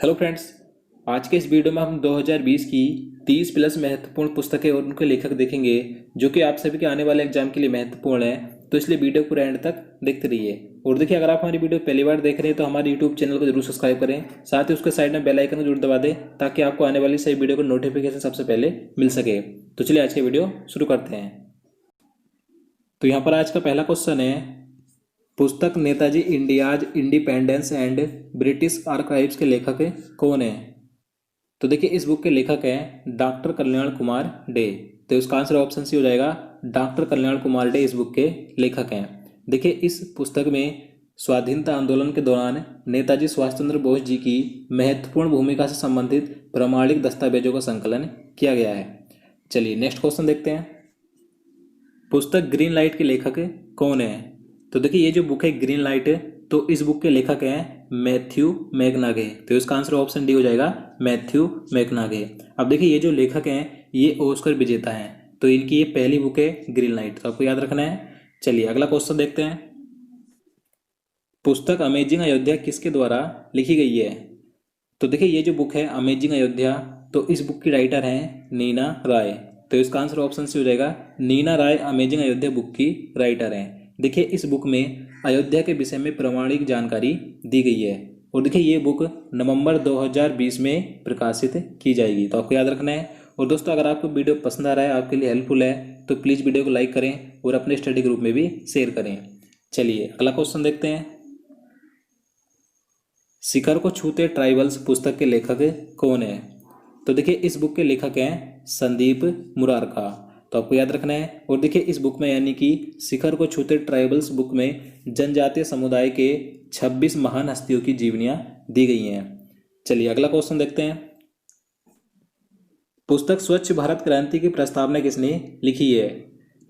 Hello friends. आज के इस वीडियो में हम 2020 की 30 प्लस महत्वपूर्ण पुस्तकें और उनके लेखक देखेंगे जो कि आप सभी के आने वाले एग्जाम के लिए महत्वपूर्ण है। तो इसलिए वीडियो पूरा एंड तक देखते रहिए। और देखिए, अगर आप हमारी वीडियो पहली बार देख रहे हैं तो हमारे यूट्यूब चैनल को जरूर सब्सक्राइब करें, साथ ही उसके साइड में बेल आइकन को जरूर दबा दें ताकि आपको आने वाली सही वीडियो का नोटिफिकेशन सबसे पहले मिल सके। तो चलिए आज की वीडियो शुरू करते हैं। तो यहाँ पर आज का पहला क्वेश्चन है, पुस्तक Netaji India's independence and British archives के लेखक कौन है? तो देखिए, इस बुक के लेखक हैं डॉक्टर कल्याण कुमार डे। तो इसका आंसर ऑप्शन सी हो जाएगा, डॉक्टर कल्याण कुमार डे इस बुक के लेखक हैं। देखिए, इस पुस्तक में स्वाधीनता आंदोलन के दौरान नेताजी सुभाष चंद्र बोस जी की महत्वपूर्ण भूमिका से संबंधित प्रामाणिक दस्तावेजों का संकलन किया गया है। चलिए नेक्स्ट क्वेश्चन देखते हैं। पुस्तक ग्रीन लाइट के लेखक कौन है? तो देखिए, ये जो बुक है ग्रीन लाइट, तो इस बुक के लेखक हैं मैथ्यू मैकनाघे। तो इसका आंसर ऑप्शन डी हो जाएगा, मैथ्यू मैकनाघे। अब देखिए, ये जो लेखक हैं ये ऑस्कर विजेता हैं, तो इनकी ये पहली बुक है ग्रीन लाइट, तो आपको याद रखना है। चलिए अगला क्वेश्चन देखते हैं। पुस्तक अमेजिंग अयोध्या किसके द्वारा लिखी गई है? तो देखिए, ये जो बुक है अमेजिंग अयोध्या, तो इस बुक की राइटर हैं नीना राय। तो इसका आंसर ऑप्शन सी हो जाएगा, नीना राय अमेजिंग अयोध्या बुक की राइटर हैं। देखिए, इस बुक में अयोध्या के विषय में प्रामाणिक जानकारी दी गई है। और देखिए, ये बुक नवंबर 2020 में प्रकाशित की जाएगी, तो आपको याद रखना है। और दोस्तों, अगर आपको वीडियो पसंद आ रहा है, आपके लिए हेल्पफुल है, तो प्लीज़ वीडियो को लाइक करें और अपने स्टडी ग्रुप में भी शेयर करें। चलिए अगला क्वेश्चन देखते हैं। शिखर को छूते ट्राइबल्स पुस्तक के लेखक कौन है? तो देखिए, इस बुक के लेखक हैं संदीप मुरारका, तो आपको याद रखना है। और देखिए, इस बुक में यानी कि शिखर को छूते ट्राइबल्स बुक में जनजातीय समुदाय के 26 महान हस्तियों की जीवनियां दी गई हैं। चलिए अगला क्वेश्चन देखते हैं। पुस्तक स्वच्छ भारत क्रांति की प्रस्तावना किसने लिखी है?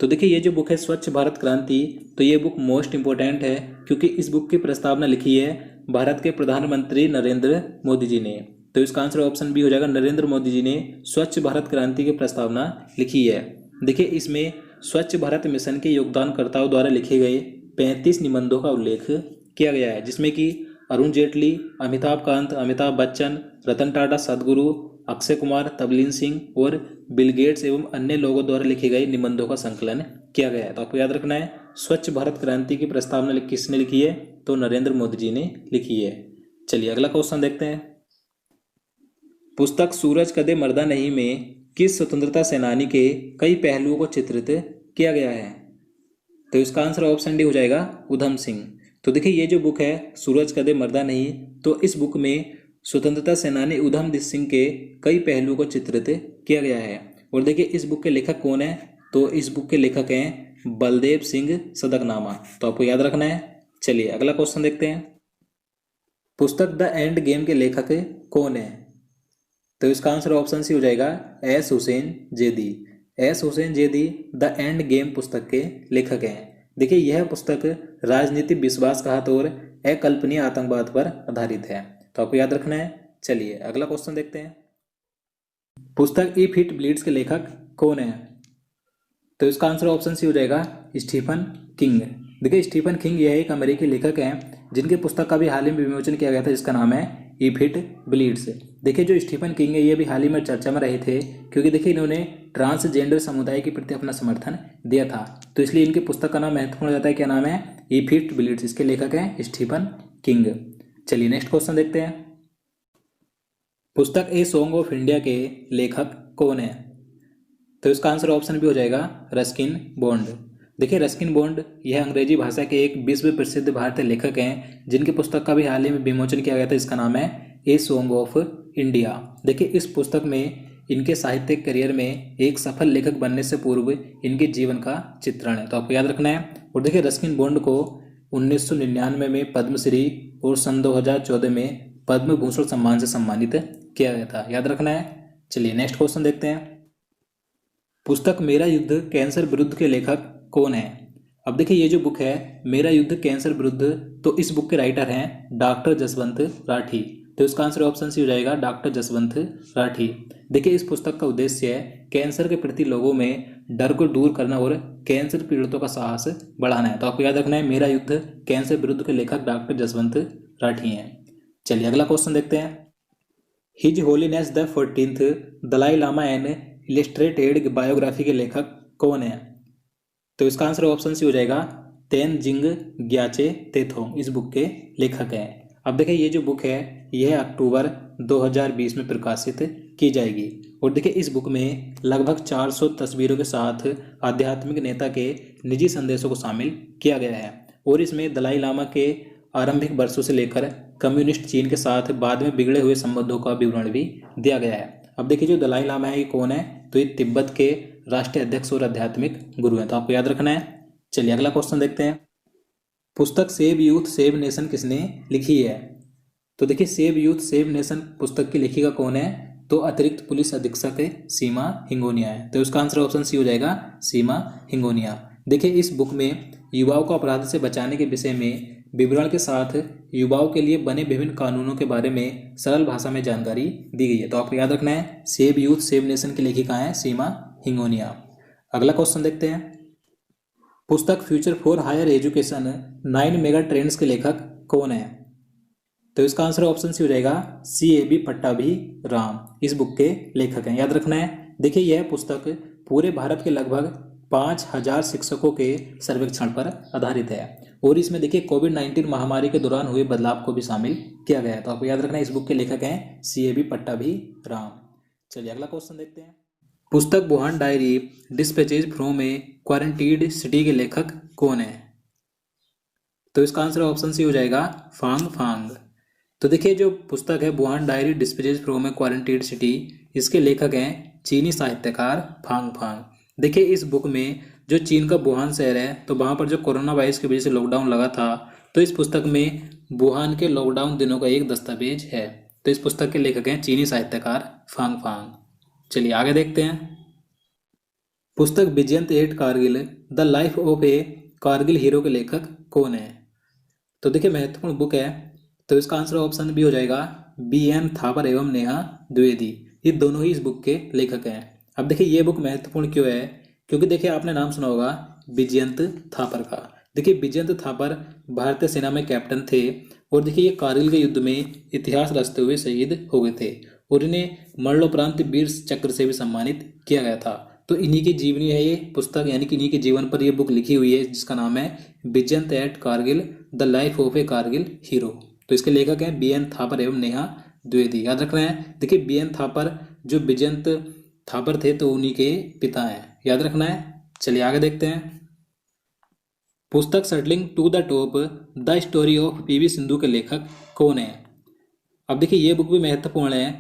तो देखिए, ये जो बुक है स्वच्छ भारत क्रांति, तो ये बुक मोस्ट इंपॉर्टेंट है क्योंकि इस बुक की प्रस्तावना लिखी है भारत के प्रधानमंत्री नरेंद्र मोदी जी ने। तो इसका आंसर ऑप्शन बी हो जाएगा, नरेंद्र मोदी जी ने स्वच्छ भारत क्रांति की प्रस्तावना लिखी है। देखिए, इसमें स्वच्छ भारत मिशन के योगदानकर्ताओं द्वारा लिखे गए 35 निबंधों का उल्लेख किया गया है, जिसमें कि अरुण जेटली, अमिताभ कांत, अमिताभ बच्चन, रतन टाटा, सदगुरु, अक्षय कुमार, तबलीन सिंह और बिल गेट्स एवं अन्य लोगों द्वारा लिखे गए निबंधों का संकलन किया गया है। तो आपको याद रखना है, स्वच्छ भारत क्रांति की प्रस्तावना किसने लिखी है? तो नरेंद्र मोदी जी ने लिखी है। चलिए अगला क्वेश्चन देखते हैं। पुस्तक सूरज कदे मर्दा नहीं में किस स्वतंत्रता सेनानी के कई पहलुओं को चित्रित किया गया है? तो इसका आंसर ऑप्शन डी हो जाएगा, उधम सिंह। तो देखिए, ये जो बुक है सूरज कदे मर्दा नहीं, तो इस बुक में स्वतंत्रता सेनानी उधम सिंह के कई पहलुओं को चित्रित किया गया है। और देखिए, इस बुक के लेखक कौन है? तो इस बुक के लेखक हैं बलदेव सिंह सदकनामा, तो आपको याद रखना है। चलिए अगला क्वेश्चन देखते हैं। पुस्तक द एंड गेम के लेखक कौन है? तो इसका आंसर ऑप्शन सी हो जाएगा, S Hussain Zaidi. S Hussain Zaidi the end game पुस्तक के लेखक हैं। देखिए, यह पुस्तक राजनीतिक विश्वासघात और अकल्पनीय आतंकवाद पर आधारित है, तो आपको याद रखना है। चलिए अगला क्वेश्चन देखते हैं। पुस्तक इफ इट ब्लीड्स के लेखक कौन है? तो इसका आंसर ऑप्शन सी हो जाएगा, स्टीफन किंग। देखिए, स्टीफन किंग यह एक अमेरिकी लेखक हैं जिनके पुस्तक का भी हाल ही में विमोचन किया गया था, जिसका नाम है इफ इट ब्लीड्स। देखिए, जो स्टीफन किंग है ये भी हाल ही में चर्चा में रहे थे क्योंकि देखिए, इन्होंने ट्रांसजेंडर समुदाय के प्रति अपना समर्थन दिया था, तो इसलिए इनकी पुस्तक का नाम महत्वपूर्ण हो जाता है। क्या नाम है? If it bleeds. इसके लेखक हैं स्टीफन किंग। चलिए नेक्स्ट क्वेश्चन देखते हैं। पुस्तक ए सॉन्ग ऑफ इंडिया के लेखक कौन है? तो इसका आंसर ऑप्शन भी हो जाएगा, रस्किन बॉन्ड। देखिए, रस्किन बॉन्ड यह अंग्रेजी भाषा के एक विश्व प्रसिद्ध भारतीय लेखक हैं जिनकी पुस्तक का भी हाल ही में विमोचन किया गया था, इसका नाम है ए सॉन्ग ऑफ इंडिया। देखिए, इस पुस्तक में इनके साहित्यिक करियर में एक सफल लेखक बनने से पूर्व इनके जीवन का चित्रण है, तो आपको याद रखना है। और देखिए, रस्किन बॉन्ड को 1999 में पद्मश्री और सन 2014 में पद्म भूषण सम्मान से सम्मानित किया गया था, याद रखना है। चलिए नेक्स्ट क्वेश्चन देखते हैं। पुस्तक मेरा युद्ध कैंसर विरुद्ध के लेखक कौन है? अब देखिए, ये जो बुक है मेरा युद्ध कैंसर विरुद्ध, तो इस बुक के राइटर हैं डॉक्टर जसवंत राठी। तो इसका आंसर ऑप्शन सी हो जाएगा, डॉक्टर जसवंत राठी। देखिए, इस पुस्तक का उद्देश्य है कैंसर के प्रति लोगों में डर को दूर करना और कैंसर पीड़ितों का साहस बढ़ाना है, तो आपको याद रखना है, मेरा युद्ध कैंसर विरुद्ध के लेखक डॉक्टर जसवंत राठी हैं। चलिए अगला क्वेश्चन देखते हैं। His holiness the 14th Dalai Lama an illustrated biography के लेखक कौन है? तो इसका आंसर ऑप्शन सी हो जाएगा तेनजिंग ग्याचे तेथोंग इस बुक के लेखक हैं। अब देखिए ये जो बुक है यह अक्टूबर 2020 में प्रकाशित की जाएगी। और देखिए इस बुक में लगभग 400 तस्वीरों के साथ आध्यात्मिक नेता के निजी संदेशों को शामिल किया गया है। और इसमें दलाई लामा के आरंभिक वर्षों से लेकर कम्युनिस्ट चीन के साथ बाद में बिगड़े हुए संबंधों का विवरण भी दिया गया है। अब देखिए जो दलाई लामा है ये कौन है? तो ये तिब्बत के राष्ट्रीय अध्यक्ष और आध्यात्मिक गुरु हैं, तो आपको याद रखना है। चलिए अगला क्वेश्चन देखते हैं। पुस्तक सेव यूथ सेव नेशन किसने लिखी है? तो देखिए सेव यूथ सेव नेशन पुस्तक की लेखिका कौन है? तो अतिरिक्त पुलिस अधीक्षक सीमा हिंगोनिया है। तो इसका आंसर ऑप्शन सी हो जाएगा सीमा हिंगोनिया। देखिए इस बुक में युवाओं को अपराध से बचाने के विषय में विवरण के साथ युवाओं के लिए बने विभिन्न कानूनों के बारे में सरल भाषा में जानकारी दी गई है। तो आपको याद रखना है सेव यूथ सेव नेशन की लेखिका है सीमा हिंगोनिया। अगला क्वेश्चन देखते हैं। पुस्तक future for higher education 9 mega trends के लेखक कौन है? तो इसका आंसर ऑप्शन सी हो जाएगा CAB पट्टाभी राम इस बुक के लेखक हैं, याद रखना है। देखिए यह पुस्तक पूरे भारत के लगभग 5000 शिक्षकों के सर्वेक्षण पर आधारित है। और इसमें देखिए कोविड-19 महामारी के दौरान हुए बदलाव को भी शामिल किया गया है। तो आपको याद रखना है इस बुक के लेखक हैं CAB पट्टाभी राम। चलिए अगला क्वेश्चन देखते हैं। पुस्तक Wuhan diary dispatches from a quarantined city के लेखक कौन है? तो इसका आंसर ऑप्शन सी हो जाएगा फांग फांग। तो देखिए जो पुस्तक है Wuhan diary dispatches from a quarantined city इसके लेखक हैं चीनी साहित्यकार फांग फांग। देखिए इस बुक में जो चीन का वुहान शहर है तो वहाँ पर जो कोरोना वायरस की वजह से लॉकडाउन लगा था तो इस पुस्तक में वुहान के लॉकडाउन दिनों का एक दस्तावेज है। तो इस पुस्तक के लेखक हैं चीनी साहित्यकार फांग फांग। चलिए आगे देखते हैं। पुस्तक Vijyant at Kargil the life of a Kargil hero के लेखक कौन है? तो देखिए महत्वपूर्ण बुक है, तो इसका आंसर ऑप्शन भी हो जाएगा BN थापर एवं नेहा द्विवेदी। ये दोनों ही इस बुक के लेखक हैं। अब देखिए ये बुक महत्वपूर्ण क्यों है? क्योंकि देखिए आपने नाम सुना होगा विजयंत थापर का। देखिए विजयंत थापर भारतीय सेना में कैप्टन थे और देखिए ये कारगिल के युद्ध में इतिहास रचते हुए शहीद हो गए थे और इन्हें मरणोपरांत वीर चक्र से भी सम्मानित किया गया था। तो इन्हीं की जीवनी है ये पुस्तक, यानी कि इन्हीं के जीवन पर यह बुक लिखी हुई है जिसका नाम है Vijyant at Kargil the life of a Kargil hero. तो इसके लेखक हैं BN थापर एवं नेहा द्विवेदी, याद रखना है। देखिए BN थापर जो विजयंत थापर थे तो उन्हीं के पिता हैं, याद रखना है। चलिए आगे देखते हैं। पुस्तक shuttling to the top the story of PV Sindhu के लेखक कौन है? अब देखिए ये बुक भी महत्वपूर्ण है,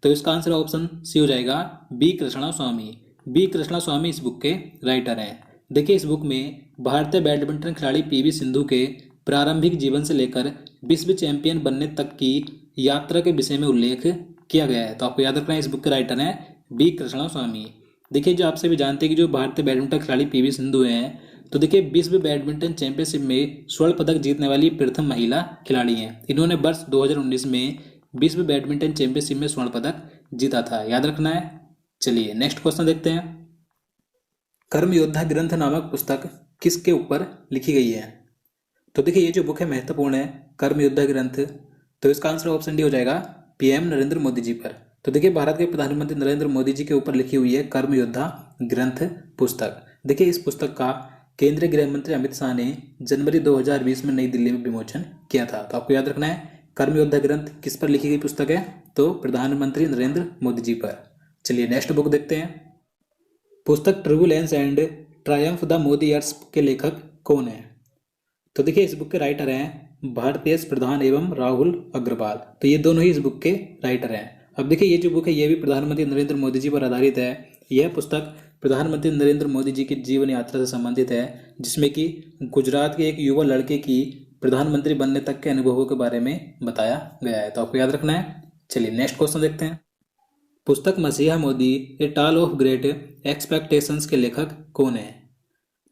तो इसका आंसर ऑप्शन सी हो जाएगा B कृष्णा स्वामी। B कृष्णा स्वामी इस बुक के राइटर हैं। देखिए इस बुक में भारतीय बैडमिंटन खिलाड़ी PV सिंधु के प्रारंभिक जीवन से लेकर विश्व चैंपियन बनने तक की यात्रा के विषय में उल्लेख किया गया है। तो आपको याद रखना है इस बुक के राइटर हैं B कृष्णा स्वामी। देखिए जो आपसे भी जानते हैं कि जो भारतीय बैडमिंटन खिलाड़ी PV सिंधु हैं तो देखिए विश्व बैडमिंटन चैंपियनशिप में स्वर्ण पदक जीतने वाली प्रथम महिला खिलाड़ी हैं। इन्होंने वर्ष 2019 में विश्व बैडमिंटन चैंपियनशिप में स्वर्ण पदक जीता था, याद रखना है। चलिए नेक्स्ट क्वेश्चन देखते हैं। कर्म योद्धा ग्रंथ नामक पुस्तक किसके ऊपर लिखी गई है? तो देखिए ये जो बुक है महत्वपूर्ण है, कर्म योद्धा ग्रंथ। तो इसका आंसर ऑप्शन डी हो जाएगा PM नरेंद्र मोदी जी पर। तो देखिए भारत के प्रधानमंत्री नरेंद्र मोदी जी के ऊपर लिखी हुई है कर्म योद्धा ग्रंथ पुस्तक। देखिए इस पुस्तक का केंद्रीय गृह मंत्री अमित शाह ने जनवरी 2020 में नई दिल्ली में विमोचन किया था। तो आपको याद रखना है कर्म योद्धा ग्रंथ किस पर लिखी गई पुस्तक है? तो प्रधानमंत्री नरेंद्र मोदी जी पर। चलिए नेक्स्ट बुक देखते हैं। पुस्तक turbulence and triumph the Modi years के लेखक कौन है? तो देखिए इस बुक के राइटर हैं भारतीय प्रधान एवं राहुल अग्रवाल। तो ये दोनों ही इस बुक के राइटर हैं। अब देखिए ये जो बुक है ये भी प्रधानमंत्री नरेंद्र मोदी जी पर आधारित है। यह पुस्तक प्रधानमंत्री नरेंद्र मोदी जी की जीवन यात्रा से संबंधित है, जिसमें कि गुजरात के एक युवा लड़के की प्रधानमंत्री बनने तक के अनुभवों के बारे में बताया गया है। तो आपको याद रखना है। चलिए नेक्स्ट क्वेश्चन देखते हैं। पुस्तक मसीहा मोदी ए टाल ऑफ ग्रेट एक्सपेक्टेशंस के लेखक कौन है?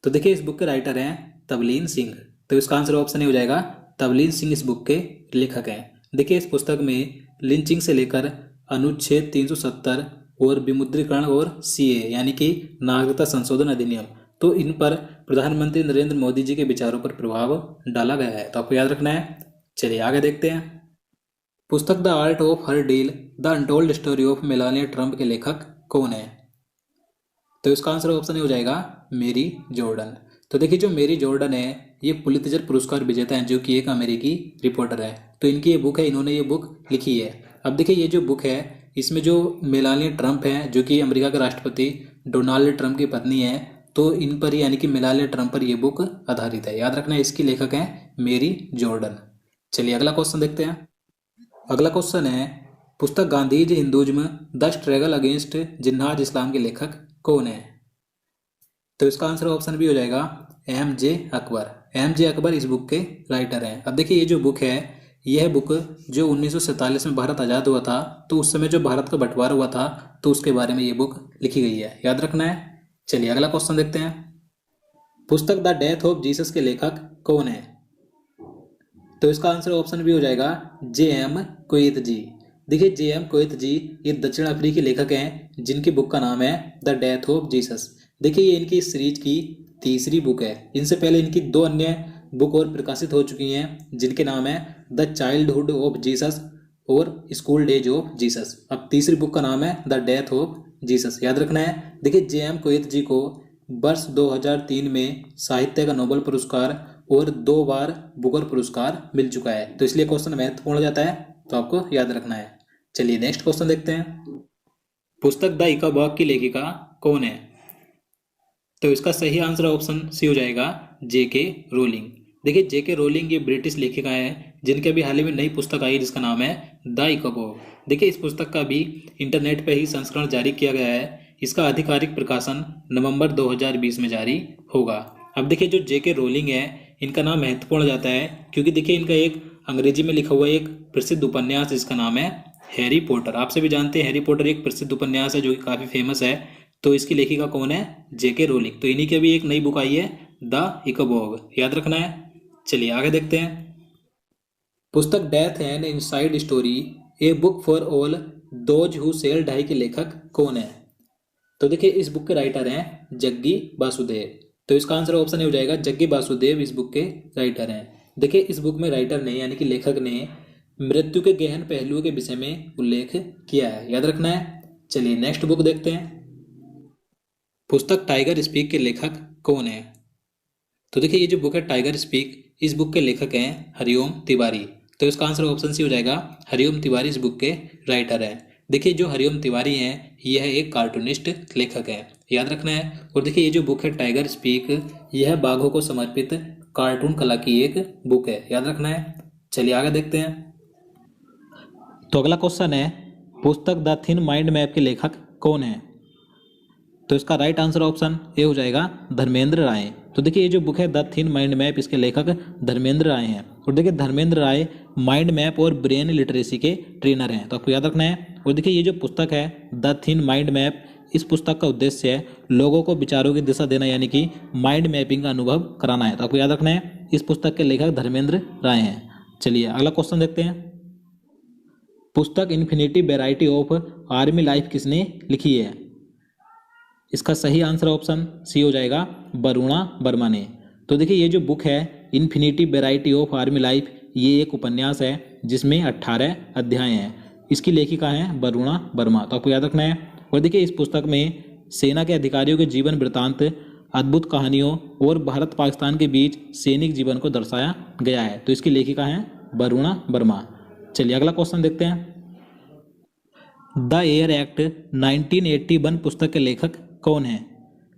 तो देखिए इस बुक के राइटर हैं तवलीन सिंह। तो इसका आंसर ऑप्शन ए हो जाएगा तवलीन सिंह इस बुक के लेखक हैं। देखिए इस पुस्तक में लिंचिंग से लेकर अनुच्छेद 370 और विमुद्रीकरण और CA यानी कि नागरिकता संशोधन अधिनियम, तो इन पर प्रधानमंत्री नरेंद्र मोदी जी के विचारों पर प्रभाव डाला गया है। तो आपको याद रखना है। चलिए आगे देखते हैं। पुस्तक the art of her deal the untold story of Melania Trump के लेखक कौन है? तो इसका आंसर ऑप्शन हो जाएगा मेरी जॉर्डन। तो देखिए जो मेरी जॉर्डन है ये पुलित्जर पुरस्कार विजेता है, जो कि एक अमेरिकी रिपोर्टर है। तो इनकी ये बुक है, इन्होंने ये बुक लिखी है। अब देखिए ये जो बुक है इसमें जो मेलानिया ट्रंप है, जो कि अमेरिका के राष्ट्रपति डोनाल्ड ट्रंप की पत्नी है, तो इन पर यानी कि मेलानिया ट्रंप पर यह बुक आधारित है। याद रखना इसकी लेखक है मेरी जॉर्डन। चलिए अगला क्वेश्चन देखते हैं। अगला क्वेश्चन है पुस्तक Gandhi's Hinduism the struggle against Jinnah's Islam के लेखक कौन है? तो इसका आंसर ऑप्शन भी हो जाएगा एम.जे. अकबर। एम.जे. अकबर इस बुक के राइटर हैं। अब देखिए ये जो बुक है यह बुक जो 1947 में भारत आज़ाद हुआ था, तो उस समय जो भारत का बंटवारा हुआ था तो उसके बारे में ये बुक लिखी गई है। याद रखना है। चलिए अगला क्वेश्चन देखते हैं। पुस्तक द डेथ ऑफ जीसस के लेखक कौन है? तो इसका आंसर ऑप्शन भी हो जाएगा जे.एम. कोएत जी। देखिए जे.एम. कोएत जी ये दक्षिण अफ्रीकी लेखक हैं जिनकी बुक का नाम है द डेथ ऑफ जीसस। देखिए ये इनकी सीरीज की तीसरी बुक है। इनसे पहले इनकी दो अन्य बुक और प्रकाशित हो चुकी हैं जिनके नाम है द चाइल्डहुड ऑफ जीसस और स्कूल डेज ऑफ जीसस। अब तीसरी बुक का नाम है द डेथ ऑफ जीसस। याद रखना है। देखिए जे.एम. कोएत जी को वर्ष 2003 में साहित्य का नोबेल पुरस्कार और 2 बार बुकर पुरस्कार मिल चुका है। तो इसलिए क्वेश्चन महत्वपूर्ण हो जाता है, तो आपको याद रखना है। चलिए नेक्स्ट क्वेश्चन देखते हैं। पुस्तक द इकाबॉग की लेखिका कौन है? तो इसका सही आंसर ऑप्शन सी हो जाएगा जे.के. रोलिंग। देखिए जे.के. रोलिंग ये ब्रिटिश लेखिका है जिनके अभी हाल ही में नई पुस्तक आई जिसका नाम है द इकाबॉग। देखिए इस पुस्तक का भी इंटरनेट पर ही संस्करण जारी किया गया है। इसका आधिकारिक प्रकाशन नवंबर 2020 में जारी होगा। अब देखिए जो जे.के. रोलिंग है इनका नाम महत्वपूर्ण हो जाता है क्योंकि देखिए इनका एक अंग्रेजी में लिखा हुआ एक प्रसिद्ध उपन्यास जिसका नाम है हैरी पॉटर। आपसे भी जानते हैं हैरी पॉटर एक प्रसिद्ध उपन्यास है जो कि काफ़ी फेमस है। तो इसकी लेखिका कौन है? जे.के. रोलिंग। तो इन्हीं की अभी एक नई बुक आई है द इकाबॉग। याद रखना है। चलिए आगे देखते हैं। पुस्तक death and inside story a book for all those who shall die के लेखक कौन है? तो देखिए इस बुक के राइटर हैं जग्गी वासुदेव। तो इसका आंसर ऑप्शन हो जाएगा जग्गी वासुदेव इस बुक के राइटर हैं। देखिए इस बुक में राइटर ने यानी कि लेखक ने मृत्यु के गहन पहलुओं के विषय में उल्लेख किया है। याद रखना है। चलिए नेक्स्ट बुक देखते हैं। पुस्तक टाइगर स्पीक के लेखक कौन है? तो देखिए ये जो बुक है टाइगर स्पीक, इस बुक के लेखक हैं हरिओम तिवारी। तो इसका आंसर ऑप्शन सी हो जाएगा हरिओम तिवारी इस बुक के राइटर हैं। देखिए जो हरिओम तिवारी हैं यह एक कार्टूनिस्ट लेखक है। याद रखना है। और देखिए ये जो बुक है टाइगर स्पीक यह बाघों को समर्पित कार्टून कला की एक बुक है। याद रखना है। चलिए आगे देखते हैं। तो अगला क्वेश्चन है पुस्तक द थिन माइंड मैप के लेखक कौन है? तो इसका राइट आंसर ऑप्शन ए हो जाएगा धर्मेंद्र राय। तो देखिए ये जो बुक है द थिन माइंड मैप इसके लेखक धर्मेंद्र राय हैं। और देखिए धर्मेंद्र राय माइंड मैप और ब्रेन लिटरेसी के ट्रेनर हैं। तो आपको याद रखना है। और देखिए ये जो पुस्तक है द थिन माइंड मैप, इस पुस्तक का उद्देश्य है लोगों को विचारों की दिशा देना यानी कि माइंड मैपिंग का अनुभव कराना है। तो आपको याद रखना है। इस पुस्तक के लेखक धर्मेंद्र राय हैं। चलिए अगला क्वेश्चन देखते हैं। पुस्तक infinity variety of army life किसने लिखी है? इसका सही आंसर ऑप्शन सी हो जाएगा वरुणा वर्मा ने। तो देखिए ये जो बुक है infinity variety of army life ये एक उपन्यास है जिसमें 18 अध्याय हैं। इसकी लेखिका हैं वरुणा वर्मा। तो आपको याद रखना है। और देखिए इस पुस्तक में सेना के अधिकारियों के जीवन वृत्तांत, अद्भुत कहानियों और भारत पाकिस्तान के बीच सैनिक जीवन को दर्शाया गया है। तो इसकी लेखिका हैं वरुणा वर्मा। चलिए अगला क्वेश्चन देखते हैं। द एयर एक्ट 1981 पुस्तक के लेखक कौन है?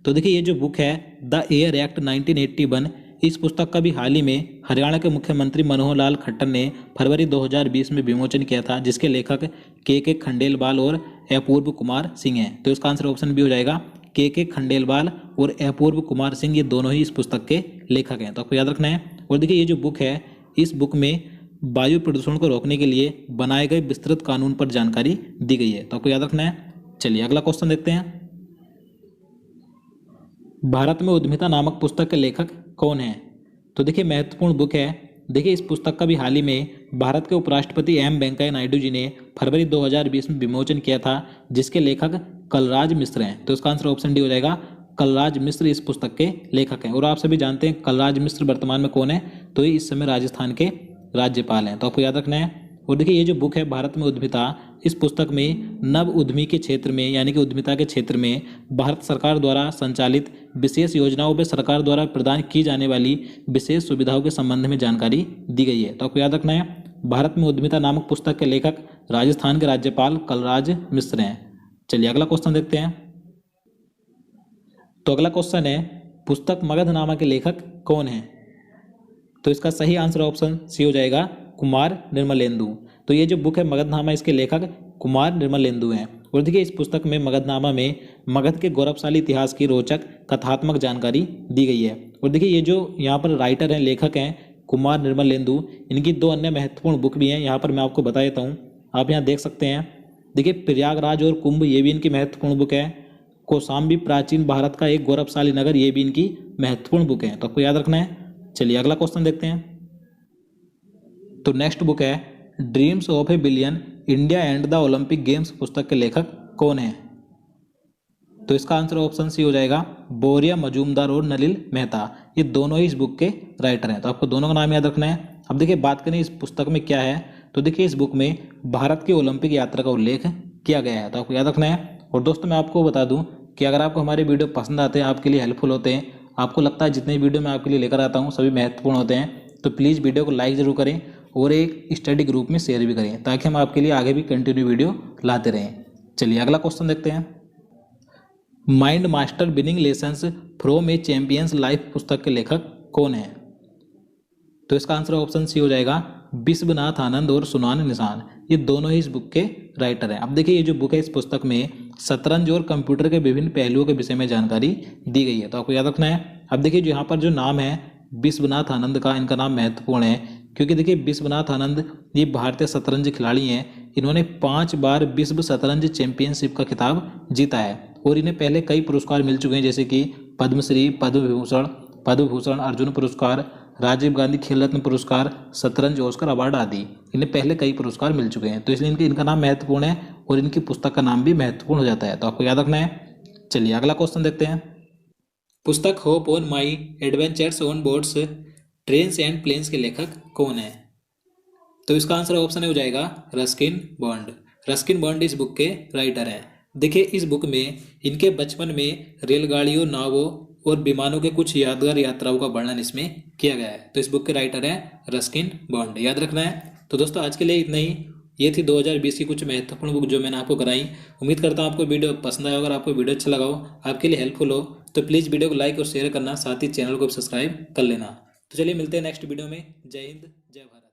तो देखिए ये जो बुक है द एयर एक्ट 1981, इस पुस्तक का भी हाल ही में हरियाणा के मुख्यमंत्री मनोहर लाल खट्टर ने फरवरी 2020 में विमोचन किया था, जिसके लेखक के खंडेलवाल और अपूर्व कुमार सिंह हैं। तो इसका आंसर ऑप्शन भी हो जाएगा के खंडेलवाल और अपूर्व कुमार सिंह, ये दोनों ही इस पुस्तक के लेखक हैं। तो आपको याद रखना है। और देखिए ये जो बुक है इस बुक में वायु प्रदूषण को रोकने के लिए बनाए गए विस्तृत कानून पर जानकारी दी गई है। तो आपको याद रखना है। चलिए अगला क्वेश्चन देखते हैं। भारत में उद्यमिता नामक पुस्तक के लेखक कौन है? तो देखिए महत्वपूर्ण बुक है। देखिए इस पुस्तक का भी हाल ही में भारत के उपराष्ट्रपति एम वेंकैया नायडू जी ने फरवरी 2020 में विमोचन किया था, जिसके लेखक कलराज मिश्र हैं। तो इसका आंसर ऑप्शन डी हो जाएगा कलराज मिश्र इस पुस्तक के लेखक हैं। और आप सभी जानते हैं कलराज मिश्र वर्तमान में कौन है? तो ये इस समय राजस्थान के राज्यपाल हैं। तो आपको याद रखना है। और देखिए ये जो बुक है भारत में उद्यमिता, इस पुस्तक में नव उद्यमी के क्षेत्र में यानी कि उद्यमिता के क्षेत्र में भारत सरकार द्वारा संचालित विशेष योजनाओं में सरकार द्वारा प्रदान की जाने वाली विशेष सुविधाओं के संबंध में जानकारी दी गई है। तो आपको याद रखना है, भारत में उद्यमिता नामक पुस्तक के लेखक राजस्थान के राज्यपाल कलराज मिश्र हैं। चलिए अगला क्वेश्चन देखते हैं। तो अगला क्वेश्चन है, पुस्तक मगधनामा के लेखक कौन है? तो इसका सही आंसर ऑप्शन सी हो जाएगा, कुमार निर्मलेंदु। तो ये जो बुक है मगधनामा, इसके लेखक कुमार निर्मलेंदु हैं। और देखिए इस पुस्तक में मगधनामा में मगध के गौरवशाली इतिहास की रोचक कथात्मक जानकारी दी गई है। और देखिए ये जो यहाँ पर राइटर हैं, लेखक हैं कुमार निर्मलेंदु, इनकी 2 अन्य महत्वपूर्ण बुक भी हैं, यहाँ पर मैं आपको बता देता हूँ, आप यहाँ देख सकते हैं। देखिए प्रयागराज और कुंभ, ये भी इनकी महत्वपूर्ण बुक है। कौशाम्बी प्राचीन भारत का एक गौरवशाली नगर, ये भी इनकी महत्वपूर्ण बुक है। तो आपको याद रखना है। चलिए अगला क्वेश्चन देखते हैं। तो नेक्स्ट बुक है dreams of A billion India and the Olympic games, पुस्तक के लेखक कौन है? तो इसका आंसर ऑप्शन सी हो जाएगा, बोरिया मजूमदार और नलिल मेहता। ये दोनों ही इस बुक के राइटर हैं। तो आपको दोनों का नाम याद रखना है। अब देखिए बात करें इस पुस्तक में क्या है, तो देखिए इस बुक में भारत की ओलंपिक यात्रा का उल्लेख किया गया है। तो आपको याद रखना है। और दोस्तों मैं आपको बता दूं कि अगर आपको हमारे वीडियो पसंद आते हैं, आपके लिए हेल्पफुल होते हैं, आपको लगता है जितने वीडियो मैं आपके लिए लेकर आता हूँ सभी महत्वपूर्ण होते हैं, तो प्लीज़ वीडियो को लाइक ज़रूर करें और एक स्टडी ग्रुप में शेयर भी करें, ताकि हम आपके लिए आगे भी कंटिन्यू वीडियो लाते रहें। चलिए अगला क्वेश्चन देखते हैं। Mind master winning lessons from A champions life, पुस्तक के लेखक कौन है? तो इसका आंसर ऑप्शन सी हो जाएगा, विश्वनाथ आनंद और सुनान निशान। ये दोनों ही इस बुक के राइटर हैं। अब देखिए ये जो बुक है, इस पुस्तक में शतरंज और कंप्यूटर के विभिन्न पहलुओं के विषय में जानकारी दी गई है। तो आपको याद रखना है। अब देखिए जो यहाँ पर जो नाम है विश्वनाथ आनंद का, इनका नाम महत्वपूर्ण है, क्योंकि देखिए विश्वनाथ आनंद ये भारतीय शतरंज खिलाड़ी हैं। इन्होंने 5 बार विश्व शतरंज चैंपियनशिप का खिताब जीता है और इन्हें पहले कई पुरस्कार मिल चुके हैं, जैसे कि पद्मश्री, पद्म भूषण, अर्जुन पुरस्कार, राजीव गांधी खेल रत्न पुरस्कार, शतरंज ऑस्कर अवार्ड आदि। इन्हें पहले कई पुरस्कार मिल चुके हैं, तो इसलिए इनका नाम महत्वपूर्ण है और इनकी पुस्तक का नाम भी महत्वपूर्ण हो जाता है। तो आपको याद रखना है। चलिए अगला क्वेश्चन देखते हैं। पुस्तक hope on my adventures on boards trains and planes के लेखक कौन है? तो इसका आंसर ऑप्शन हो जाएगा रस्किन बॉन्ड। रस्किन बॉन्ड इस बुक के राइटर हैं। देखिए इस बुक में इनके बचपन में रेलगाड़ियों, नावों और विमानों के कुछ यादगार यात्राओं का वर्णन इसमें किया गया है। तो इस बुक के राइटर हैं रस्किन बॉन्ड, याद रखना है। तो दोस्तों आज के लिए इतना ही। ये थी 2020 की कुछ महत्वपूर्ण बुक जो मैंने आपको कराई। उम्मीद करता हूँ आपको वीडियो पसंद आया। अगर आपको वीडियो अच्छा लगा हो, आपके लिए हेल्पफुल हो, तो प्लीज़ वीडियो को लाइक और शेयर करना, साथ ही चैनल को सब्सक्राइब कर लेना। तो चलिए मिलते हैं नेक्स्ट वीडियो में। जय हिंद, जय भारत।